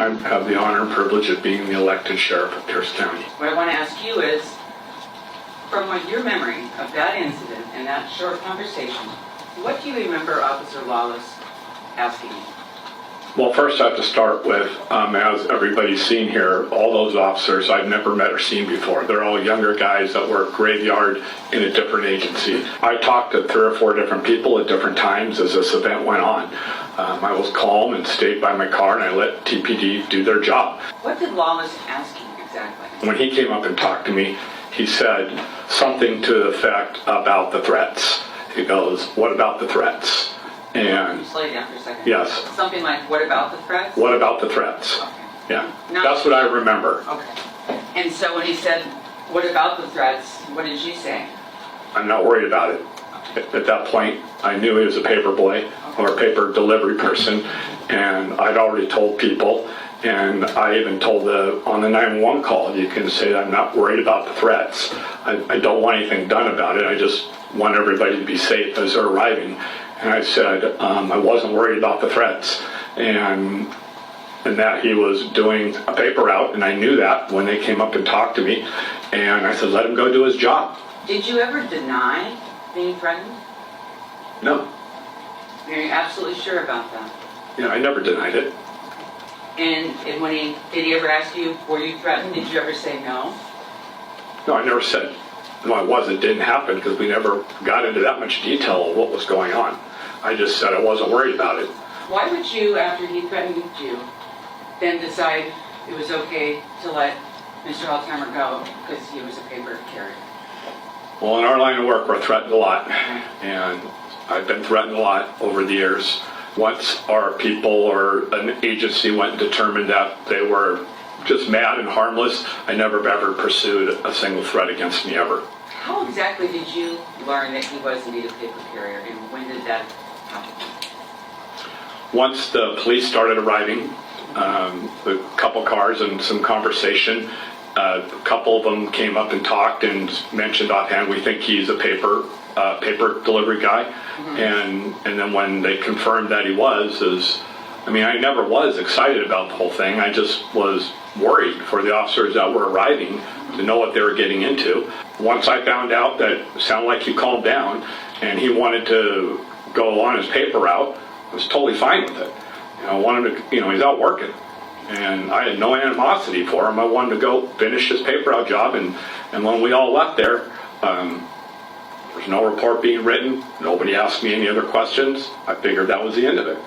I have the honor and privilege of being the elected sheriff of Pierce County. What I want to ask you is, from your memory of that incident and that short conversation, what do you remember Officer Lawless asking you? Well, first I have to start with, as everybody's seen here, all those officers I've never met or seen before. They're all younger guys that work graveyard in a different agency. I talked to 3 or 4 different people at different times as this event went on. I was calm and stayed by my car, and I let TPD do their job. What did Lawless ask you exactly? When he came up and talked to me, he said something to the effect about the threats. He goes, "What about the threats?" And slow down for a second. Yes. Something like, what about the threats? What about the threats? Okay. Yeah, that's what I remember. Okay. And so when he said, what about the threats, what did you say? I'm not worried about it. At that point, I knew he was a paper boy or a paper delivery person, and I'd already told people, and I even told on the 911 call, you can say I'm not worried about the threats. I don't want anything done about it. I just want everybody to be safe as they're arriving. And I said I wasn't worried about the threats, and that he was doing a paper route, and I knew that when they came up and talked to me, and I said, let him go do his job. Did you ever deny being threatened? No. You're absolutely sure about that? Yeah, I never denied it. And did he ever ask you, were you threatened? Did you ever say no? No, I never said, no, I wasn't. It didn't happen because we never got into that much detail of what was going on. I just said I wasn't worried about it. Why would you, after he threatened you, then decide it was okay to let Mr. Alzheimer go because he was a paper carrier? Well, in our line of work, we're threatened a lot, and I've been threatened a lot over the years. Once our people or an agency went and determined that they were just mad and harmless, I never ever pursued a single threat against me ever. How exactly did you learn that he was indeed a paper carrier, and when did that happen? Once the police started arriving, a couple cars and some conversation, a couple of them came up and talked and mentioned offhand, we think he's a paper delivery guy. Mm-hmm. And then when they confirmed that he was, I never was excited about the whole thing. I just was worried for the officers that were arriving to know what they were getting into. Once I found out that it sounded like he calmed down and he wanted to go on his paper route, I was totally fine with it. I wanted to, he's out working. And I had no animosity for him. I wanted to go finish his paper route job. And when we all left there, there's no report being written. Nobody asked me any other questions. I figured that was the end of it.